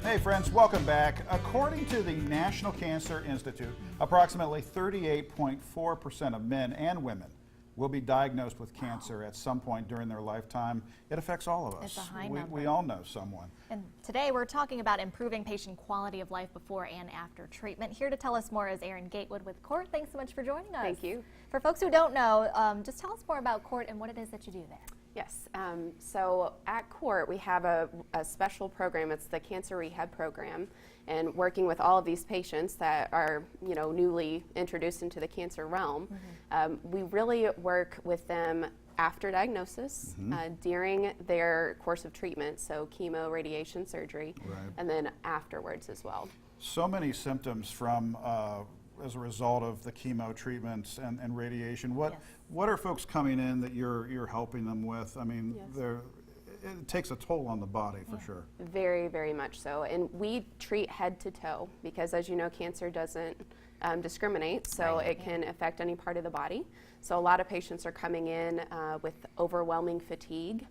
Hey friends, welcome back. According to the National Cancer Institute, approximately 38.4% of men and women will be diagnosed with cancer at some point during their lifetime. It affects all of us. It's a high number. We all know someone. And today we're talking about improving patient quality of life before and after treatment. Here to tell us more is Erin Gatewood with Kort. Thanks so much for joining us. Thank you. For folks who don't know, just tell us more about Kort and what it is that you do there. Yes, so at Kort we have a special program. It's the Cancer Rehab program, and working with all of these patients that are newly introduced into the cancer realm, we really work with them after diagnosis, during their course of treatment, so chemo, radiation, surgery, and then afterwards as well. So many symptoms from as a result of the chemo treatments and radiation. What are folks coming in that you're helping them with? I mean, it takes a toll on the body for sure. Very, very much so. And we treat head to toe because, as you know, cancer doesn't discriminate, so it can affect any part of the body. So a lot of patients are coming in with overwhelming fatigue.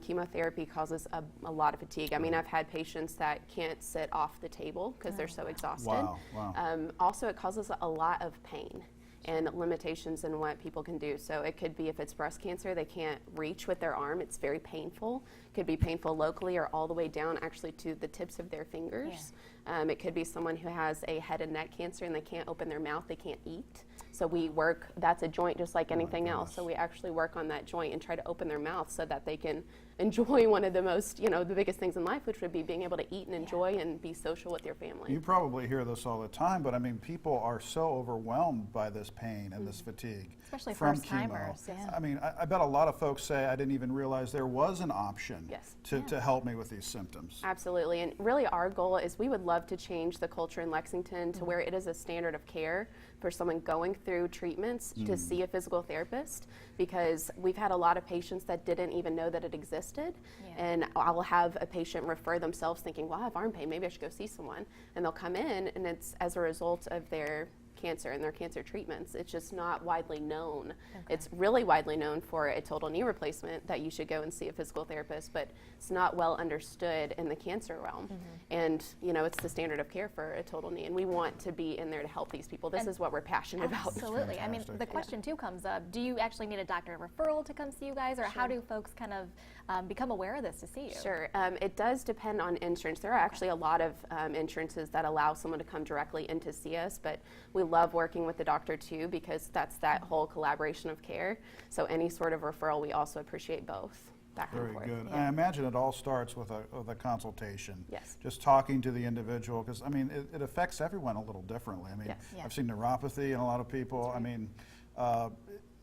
Chemotherapy causes a lot of fatigue. I mean, I've had patients that can't sit off the table because they're so exhausted. Wow. Also, it causes a lot of pain and limitations in what people can do. So it could be if it's breast cancer, they can't reach with their arm. It's very painful. It could be painful locally or all the way down actually to the tips of their fingers. It could be someone who has a head and neck cancer and they can't open their mouth, they can't eat. So we work, that's a joint just like anything else. So we actually work on that joint and try to open their mouth so that they can enjoy one of the most, the biggest things in life, which would be being able to eat and enjoy and be social with your family. You probably hear this all the time, but I mean, people are so overwhelmed by this pain and this fatigue. Especially from first-timers. chemo. I mean, I bet a lot of folks say, I didn't even realize there was an option to help me with these symptoms. Absolutely, and really our goal is we would love to change the culture in Lexington to where it is a standard of care for someone going through treatments to see a physical therapist, because we've had a lot of patients that didn't even know that it existed, and I'll have a patient refer themselves thinking, well, I have arm pain, maybe I should go see someone, and they'll come in and it's as a result of their cancer and their cancer treatments. It's just not widely known. It's really widely known for a total knee replacement that you should go and see a physical therapist, but it's not well understood in the cancer realm. And it's the standard of care for a total knee, and we want to be in there to help these people. This is what we're passionate about. Absolutely. I mean, the question too comes up, do you actually need a doctor referral to come see you guys, or how do folks kind of become aware of this to see you? Sure. It does depend on insurance. There are actually a lot of insurances that allow someone to come directly in to see us, but we love working with the doctor too, because that's that whole collaboration of care. So any sort of referral, we also appreciate both. Very good. I imagine it all starts with a consultation. Yes. Just talking to the individual, because I mean, it affects everyone a little differently. I mean, I've seen neuropathy in a lot of people. I mean,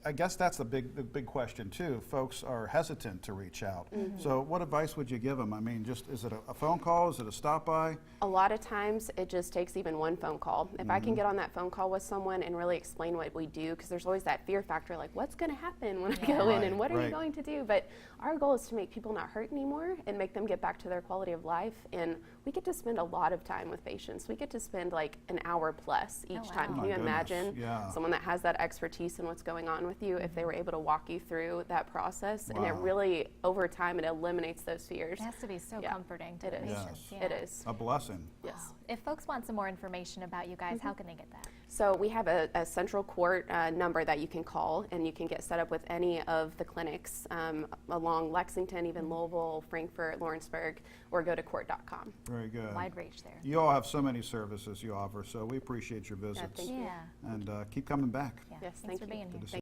I guess that's the big question too. Folks are hesitant to reach out. So what advice would you give them? I mean, just is it a phone call? Is it a stop by? A lot of times it just takes even one phone call. If I can get on that phone call with someone and really explain what we do, because there's always that fear factor, like what's going to happen when I go in and what are you going to do? But our goal is to make people not hurt anymore and make them get back to their quality of life. And we get to spend a lot of time with patients. We get to spend like an hour plus each time. Can you imagine someone that has that expertise in what's going on with you, if they were able to walk you through that process? And it really, over time, it eliminates those fears. It has to be so comforting to the patients. It is. A blessing. Yes. Wow. If folks want some more information about you guys, how can they get that? So we have a central Kort number that you can call, and you can get set up with any of the clinics along Lexington, even Louisville, Frankfort, Lawrenceburg, or go to Kort.com. Very good. Wide range there. You all have so many services you offer, so we appreciate your visits. Thank you. And keep coming back. Yeah. Yes, Thanks thank for you. being here.